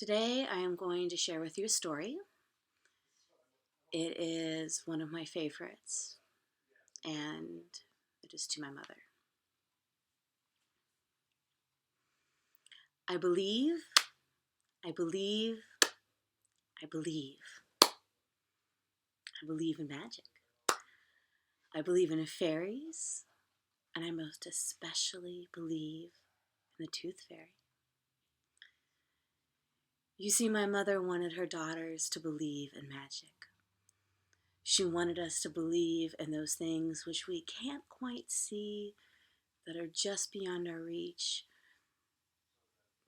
Today I am going to share with you a story. It is one of my favorites, and it is to my mother. I believe, I believe, I believe. I believe in magic. I believe in fairies, and I most especially believe in the Tooth Fairy. You see, my mother wanted her daughters to believe in magic. She wanted us to believe in those things which we can't quite see, that are just beyond our reach,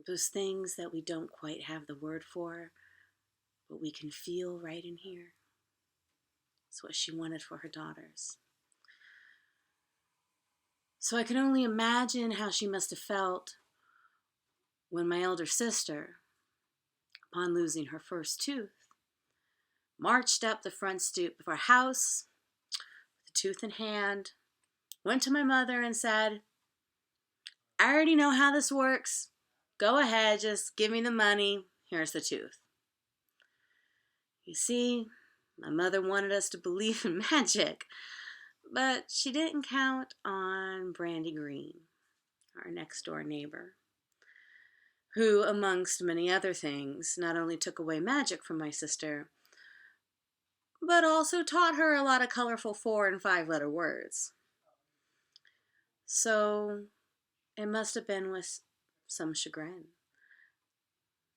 those things that we don't quite have the word for, but we can feel right in here. It's what she wanted for her daughters. So I can only imagine how she must have felt when my elder sister, upon losing her first tooth, marched up the front stoop of our house with the tooth in hand, went to my mother and said, "I already know how this works. Go ahead, just give me the money. Here's the tooth." You see, my mother wanted us to believe in magic, but she didn't count on Brandy Green, our next door neighbor, who, amongst many other things, not only took away magic from my sister, but also taught her a lot of colorful 4- and 5-letter words. So it must have been with some chagrin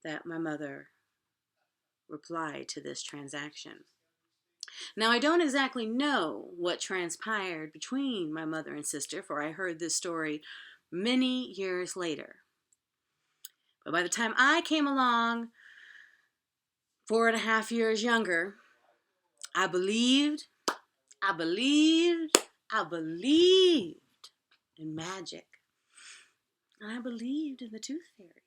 that my mother replied to this transaction. Now, I don't exactly know what transpired between my mother and sister, for I heard this story many years later. But by the time I came along, 4.5 years younger, I believed in magic. And I believed in the Tooth Fairy.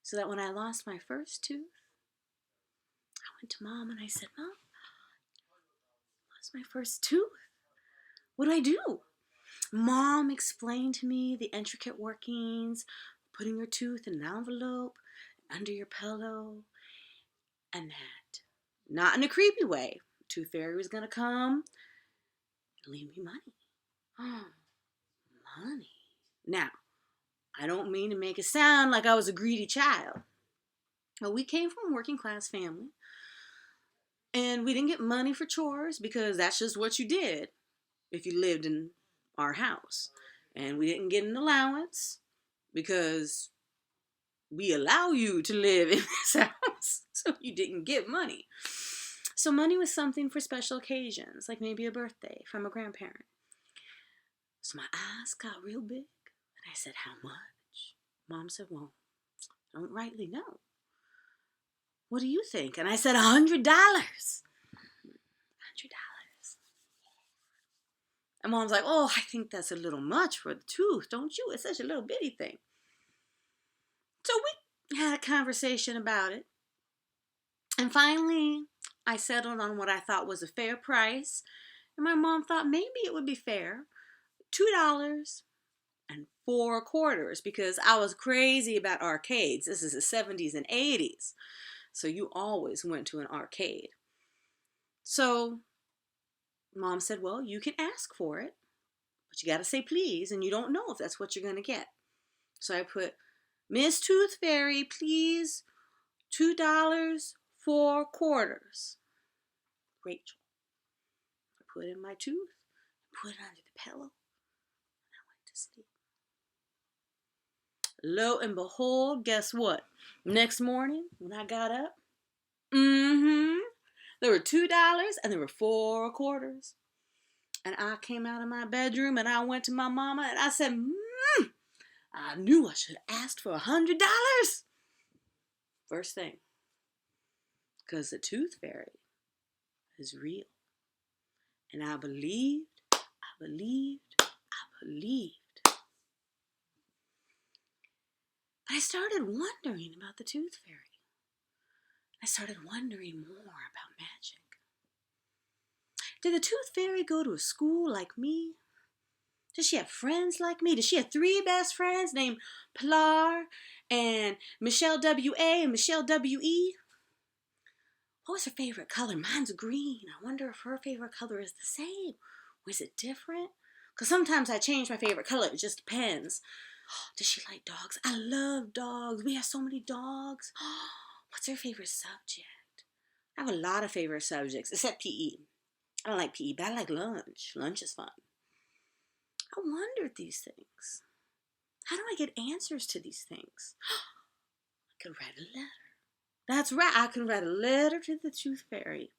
So that when I lost my first tooth, I went to Mom and I said, "Mom, I lost my first tooth. What do I do?" Mom explained to me the intricate workings, putting your tooth in an envelope under your pillow, and that, not in a creepy way, Tooth Fairy was going to come and leave me money. Oh, money. Now, I don't mean to make it sound like I was a greedy child. But we came from a working class family, and we didn't get money for chores because that's just what you did if you lived in our house. And we didn't get an allowance because we allow you to live in this house, so you didn't get money. So money was something for special occasions, like maybe a birthday from a grandparent. So my eyes got real big, and I said, "How much?" Mom said, "Well, I don't rightly know. What do you think?" And I said, $100. $100. And Mom's like, "Oh, I think that's a little much for the tooth, don't you? It's such a little bitty thing." So we had a conversation about it. And finally, I settled on what I thought was a fair price. And my mom thought maybe it would be fair. $2.04, because I was crazy about arcades. This is the 70s and 80s. So you always went to an arcade. So Mom said, "Well, you can ask for it, but you got to say please, and you don't know if that's what you're going to get." So I put, "Miss Tooth Fairy, please, $2.04. Rachel. I put in my tooth, put it under the pillow, and I went to sleep. Lo and behold, guess what? Next morning, when I got up, there were $2 and there were 4 quarters. And I came out of my bedroom and I went to my mama and I said, I knew I should have asked for $100. First thing, because the Tooth Fairy is real. And I believed. But I started wondering about the Tooth Fairy. I started wondering more about magic. Did the Tooth Fairy go to a school like me? Does she have friends like me? Does she have 3 best friends named Pilar And Michelle W.A. and Michelle W.E., what was her favorite color? Mine's green. I wonder if her favorite color is the same. Or is it different? Because sometimes I change my favorite color. It just depends. Does she like dogs? I love dogs. We have so many dogs. What's her favorite subject? I have a lot of favorite subjects, except PE. I don't like PE, but I like lunch. Lunch is fun. I wondered these things. How do I get answers to these things? I could write a letter. That's right, I can write a letter to the Tooth Fairy.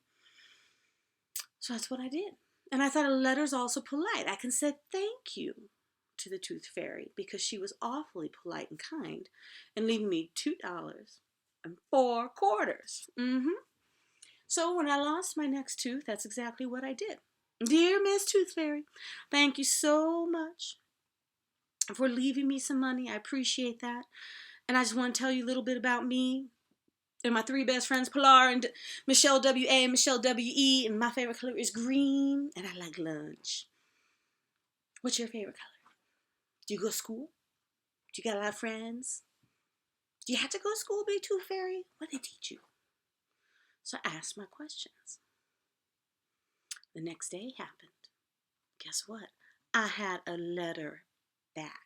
So that's what I did. And I thought a letter's also polite. I can say thank you to the Tooth Fairy because she was awfully polite and kind and leaving me $2.04. So when I lost my next tooth, that's exactly what I did. Dear Miss Tooth Fairy, thank you so much for leaving me some money. I appreciate that. And I just want to tell you a little bit about me and my three best friends, Pilar and Michelle W.A. and Michelle W.E. And my favorite color is green, and I like lunch. What's your favorite color? Do you go to school? Do you got a lot of friends? Do you have to go to school to be a Tooth Fairy? What do they teach you? So I asked my questions. The next day happened. Guess what? I had a letter back.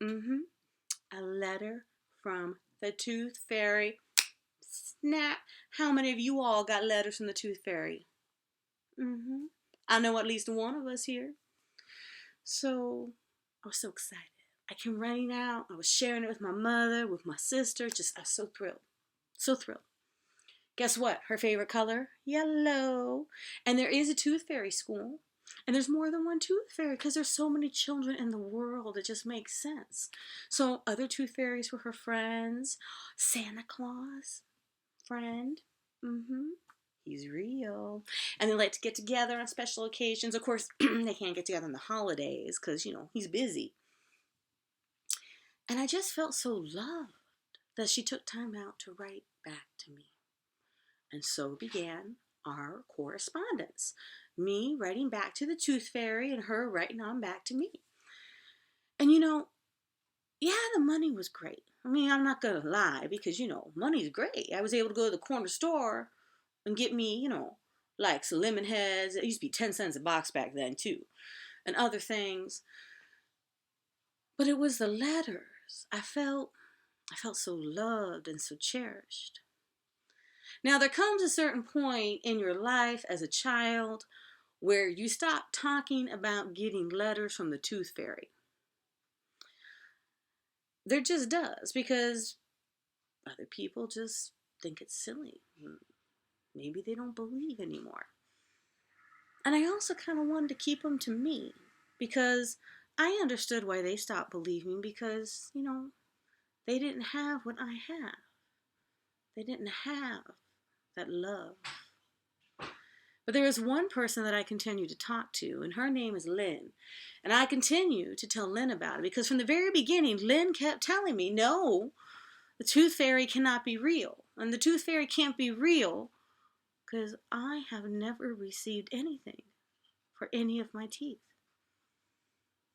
A letter from the Tooth Fairy. Snap. How many of you all got letters from the Tooth Fairy? I know at least one of us here. So I was so excited. I came running out. I was sharing it with my mother, with my sister. I was so thrilled. So thrilled. Guess what? Her favorite color? Yellow. And there is a Tooth Fairy school. And there's more than one Tooth Fairy because there's so many children in the world. It just makes sense. So other Tooth Fairies were her friends. Santa Claus, friend. He's real. And they like to get together on special occasions. Of course, they can't get together on the holidays because, he's busy. And I just felt so loved that she took time out to write back to me. And so began our correspondence. Me writing back to the Tooth Fairy and her writing on back to me. And yeah, the money was great. I mean, I'm not going to lie because, money's great. I was able to go to the corner store and get me, like some lemon heads. It used to be 10 cents a box back then too. And other things. But it was the letters. I felt so loved and so cherished. Now, there comes a certain point in your life as a child where you stop talking about getting letters from the Tooth Fairy. There just does, because other people just think it's silly. Maybe they don't believe anymore. And I also kind of wanted to keep them to me, because I understood why they stopped believing, because, they didn't have what I have. They didn't have that love. But there is one person that I continue to talk to, and her name is Lynn. And I continue to tell Lynn about it, because from the very beginning, Lynn kept telling me, no, the Tooth Fairy cannot be real. And the Tooth Fairy can't be real because I have never received anything for any of my teeth.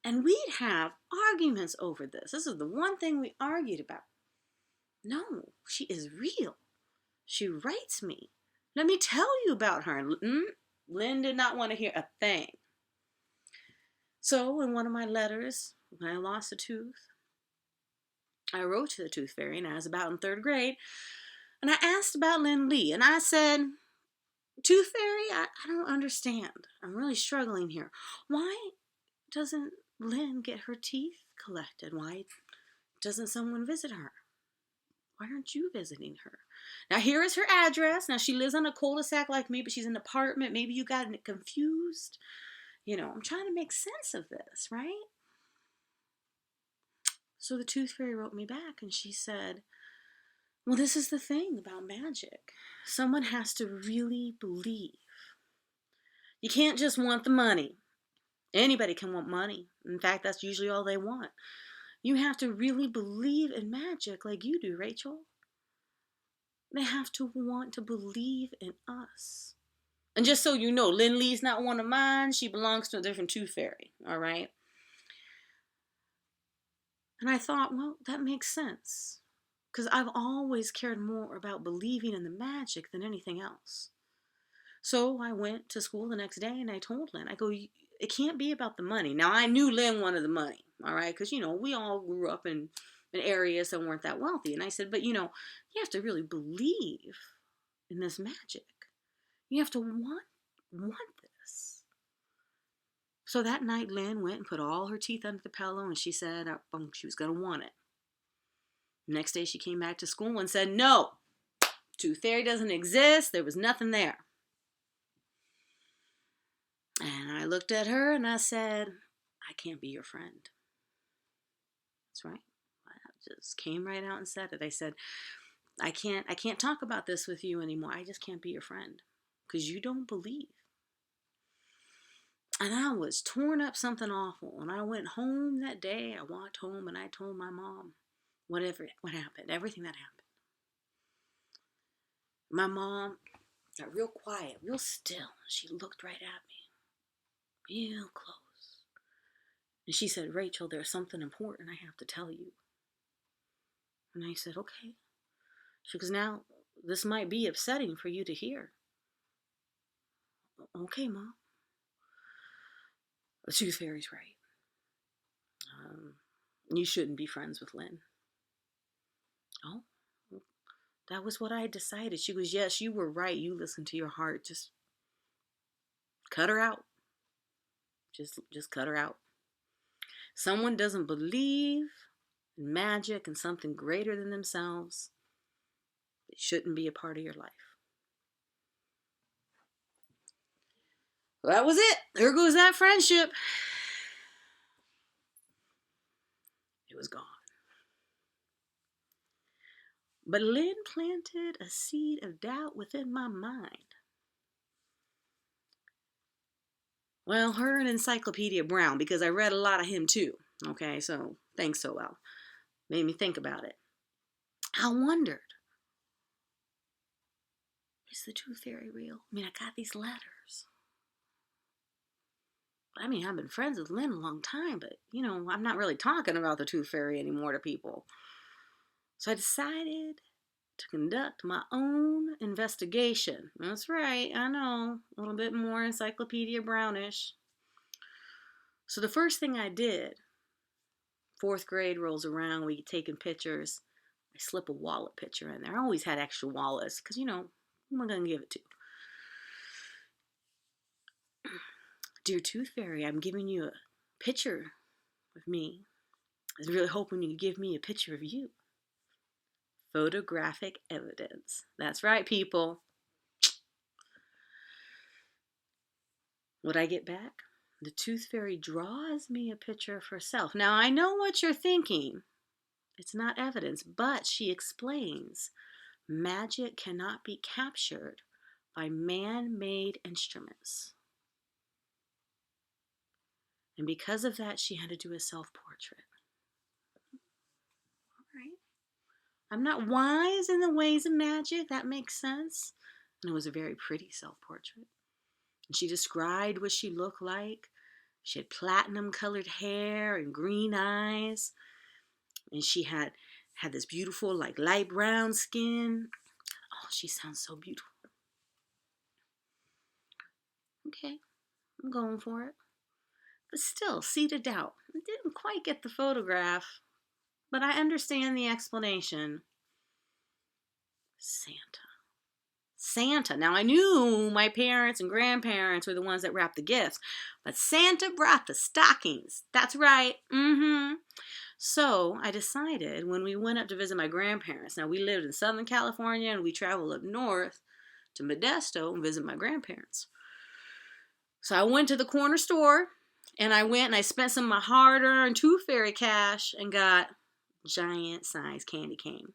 And we'd have arguments over this. This is the one thing we argued about. No, she is real. She writes me. Let me tell you about her. Lynn did not want to hear a thing. So in one of my letters, when I lost a tooth, I wrote to the Tooth Fairy, and I was about in 3rd grade, and I asked about Lynn Lee, and I said, Tooth Fairy, I don't understand. I'm really struggling here. Why doesn't Lynn get her teeth collected? Why doesn't someone visit her? Why aren't you visiting her? Now, here is her address. Now, she lives on a cul-de-sac like me, but she's in an apartment. Maybe you got it confused. I'm trying to make sense of this, right? So the Tooth Fairy wrote me back, and she said, well, this is the thing about magic. Someone has to really believe. You can't just want the money. Anybody can want money. In fact, that's usually all they want. You have to really believe in magic like you do, Rachel. They have to want to believe in us. And just so you know, Lynn Lee's not one of mine. She belongs to a different Tooth Fairy, all right? And I thought, well, that makes sense. because I've always cared more about believing in the magic than anything else. So I went to school the next day and I told Lynn, I go, it can't be about the money. Now, I knew Lynn wanted the money, all right? Because, we all grew up in areas that weren't that wealthy. And I said, but, you have to really believe in this magic. You have to want this. So that night, Lynn went and put all her teeth under the pillow, and she said she was going to want it. Next day, she came back to school and said, no, Tooth Fairy doesn't exist. There was nothing there. And I looked at her and I said, I can't be your friend. That's right. I just came right out and said it. I said, I can't talk about this with you anymore. I just can't be your friend because you don't believe. And I was torn up something awful. And I went home that day. I walked home and I told my mom what happened, everything that happened. My mom got real quiet, real still. She looked right at me, real close. And she said, Rachel, there's something important I have to tell you. And I said, okay. She goes, now, this might be upsetting for you to hear. Okay, Mom. The Tooth Fairy's right. You shouldn't be friends with Lynn. Oh, that was what I decided. She goes, yes, you were right. You listened to your heart. Just cut her out. Just cut her out. Someone doesn't believe in magic and something greater than themselves. It shouldn't be a part of your life. Well, that was it. There goes that friendship. It was gone. But Lynn planted a seed of doubt within my mind. Well, her and Encyclopedia Brown, because I read a lot of him too. Okay, so thanks so well. Made me think about it. I wondered, is the Tooth Fairy real? I mean, I got these letters. I mean, I've been friends with Lynn a long time, but, I'm not really talking about the Tooth Fairy anymore to people. So I decided to conduct my own investigation. That's right, I know, a little bit more Encyclopedia Brownish. So the first thing I did, 4th grade rolls around, we taking pictures. I slip a wallet picture in there. I always had extra wallets, because, who am I going to give it to? Dear Tooth Fairy, I'm giving you a picture of me. I was really hoping you could give me a picture of you. Photographic evidence. That's right, people. What I get back? The Tooth Fairy draws me a picture of herself. Now, I know what you're thinking. It's not evidence, but she explains magic cannot be captured by man-made instruments. And because of that, she had to do a self-portrait. All right. I'm not wise in the ways of magic. That makes sense. And it was a very pretty self-portrait. And she described what she looked like. She had platinum-colored hair and green eyes. And she had this beautiful, light brown skin. Oh, she sounds so beautiful. Okay, I'm going for it. But still, seed of doubt. I didn't quite get the photograph, but I understand the explanation. Santa. Now, I knew my parents and grandparents were the ones that wrapped the gifts, but Santa brought the stockings. That's right. So I decided when we went up to visit my grandparents, now we lived in Southern California and we traveled up north to Modesto and visit my grandparents. So I went to the corner store and I spent some of my hard-earned Tooth Fairy cash and got giant size candy cane.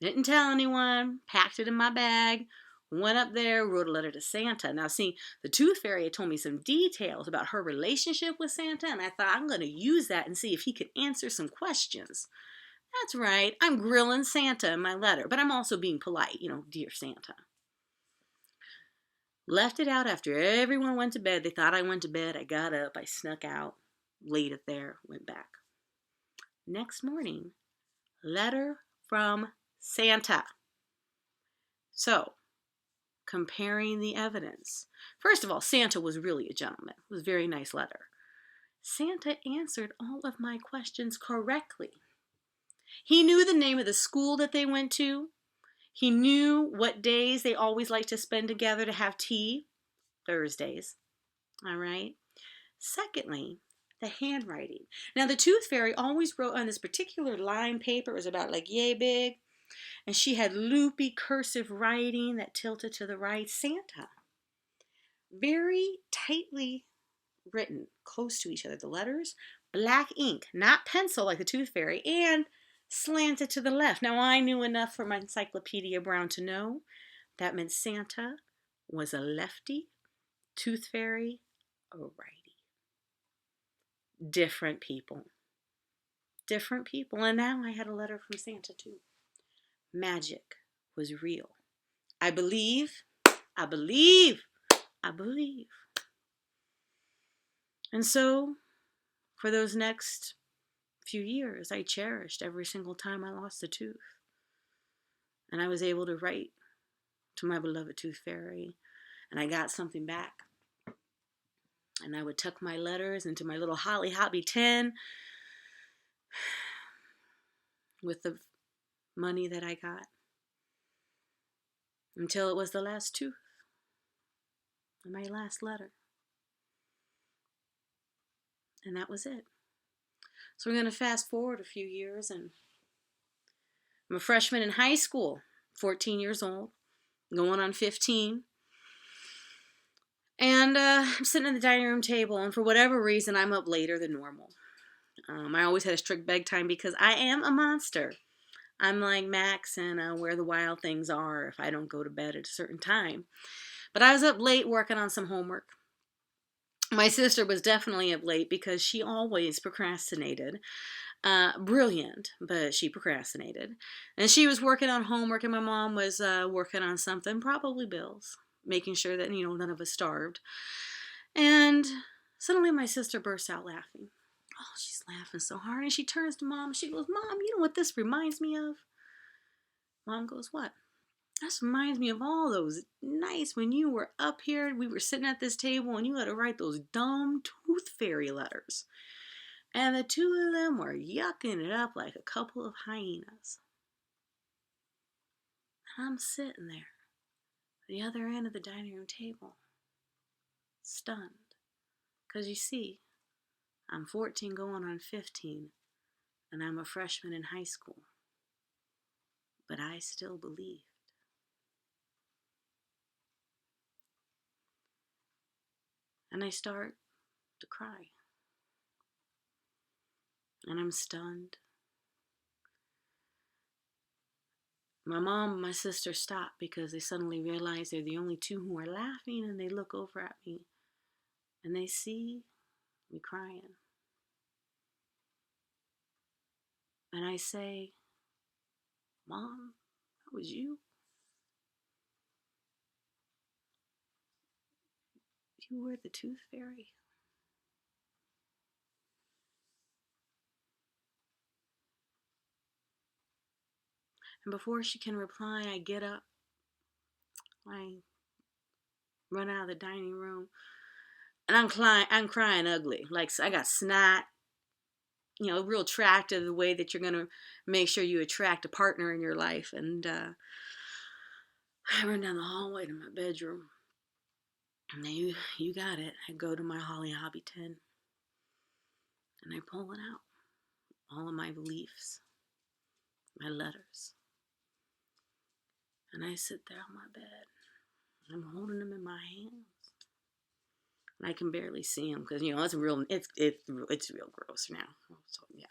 Didn't tell anyone, packed it in my bag, went up there, wrote a letter to Santa. Now, see, the Tooth Fairy had told me some details about her relationship with Santa, and I thought I'm going to use that and see if he could answer some questions. That's right, I'm grilling Santa in my letter, but I'm also being polite, dear Santa. Left it out after everyone went to bed. They thought I went to bed. I got up, I snuck out, laid it there, went back. Next morning, letter from Santa. So, comparing the evidence. First of all, Santa was really a gentleman. It was a very nice letter. Santa answered all of my questions correctly. He knew the name of the school that they went to. He knew what days they always like to spend together to have tea. Thursdays. All right. Secondly, the handwriting. Now, the Tooth Fairy always wrote on this particular line paper. It was about like yay big. And she had loopy cursive writing that tilted to the right. Santa. Very tightly written, close to each other. The letters, black ink, not pencil like the Tooth Fairy, and slanted to the left. Now, I knew enough for my Encyclopedia Brown to know that meant Santa was a lefty, Tooth Fairy a righty. Different people. Different people. And now I had a letter from Santa too. Magic was real. I believe. I believe. I believe. And so, for those next few years, I cherished every single time I lost a tooth. And I was able to write to my beloved Tooth Fairy, and I got something back. And I would tuck my letters into my little Holly Hobby tin with the money that I got until it was the last tooth and my last letter. And that was it. So we're going to fast forward a few years, and I'm a freshman in high school, 14 years old, going on 15. And I'm sitting at the dining room table, and for whatever reason, I'm up later than normal. I always had a strict bedtime because I am a monster. I'm like Max and Where the Wild Things Are if I don't go to bed at a certain time. But I was up late working on some homework. My sister was definitely up late because she always procrastinated. Brilliant, but she procrastinated. And she was working on homework, and my mom was working on something, probably bills, making sure that, none of us starved. And suddenly my sister bursts out laughing. Oh, she's laughing so hard. And she turns to Mom and she goes, Mom, you know what this reminds me of? Mom goes, what? This reminds me of all those nights when you were up here, we were sitting at this table and you had to write those dumb Tooth Fairy letters. And the two of them were yucking it up like a couple of hyenas. And I'm sitting there at the other end of the dining room table, stunned. Because you see, I'm 14 going on 15, and I'm a freshman in high school. But I still believed. And I start to cry. And I'm stunned. My mom and my sister stop because they suddenly realize they're the only two who are laughing, and they look over at me and they see me crying. And I say, Mom, that was you? You were the Tooth Fairy? And before she can reply, I get up. I run out of the dining room. And I'm crying ugly. Like, I got snot. Real attractive, the way that you're going to make sure you attract a partner in your life. And I run down the hallway to my bedroom. And you got it. I go to my Holly Hobby tin. And I pull it out. All of my beliefs. My letters. And I sit there on my bed. I'm holding them in my hands. And I can barely see them because, it's real gross now. So, yeah.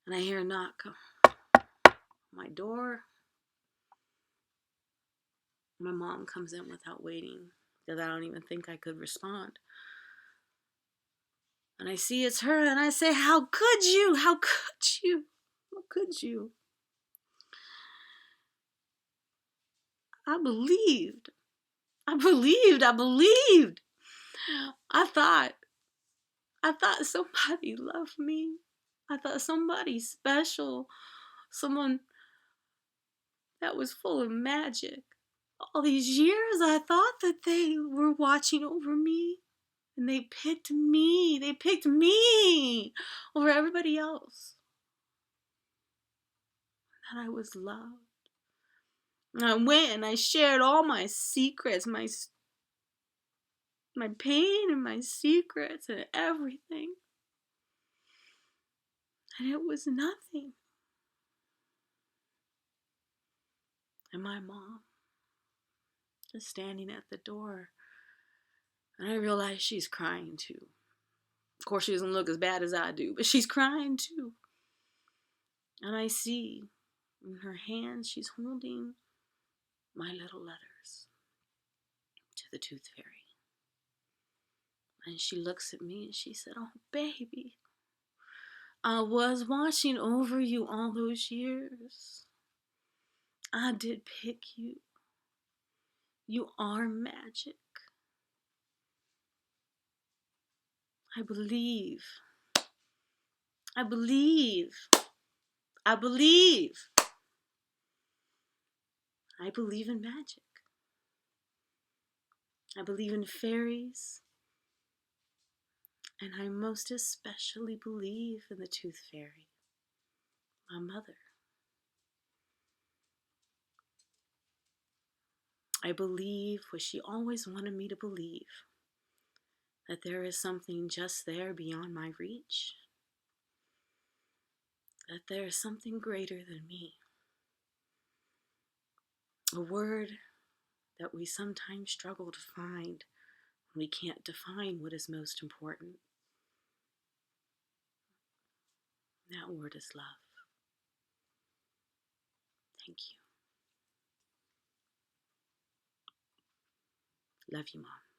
And I hear a knock on my door. My mom comes in without waiting because I don't even think I could respond. And I see it's her, and I say, how could you? How could you? How could you? I believed. I believed. I believed. I thought somebody loved me. I thought somebody special, someone that was full of magic. All these years I thought that they were watching over me, and they picked me. They picked me over everybody else. That I was loved. And I went and I shared all my secrets, my pain and my secrets and everything. And it was nothing. And my mom just standing at the door. And I realized she's crying too. Of course, she doesn't look as bad as I do, but she's crying too. And I see in her hands she's holding my little letters to the Tooth Fairy. And she looks at me and she said, "Oh, baby, I was watching over you all those years. I did pick you. You are magic. I believe. I believe. I believe. I believe in magic. I believe in fairies. And I most especially believe in the Tooth Fairy, my mother. I believe what she always wanted me to believe, that there is something just there beyond my reach, that there is something greater than me. A word that we sometimes struggle to find when we can't define what is most important. That word is love. Thank you. Love you, Mom.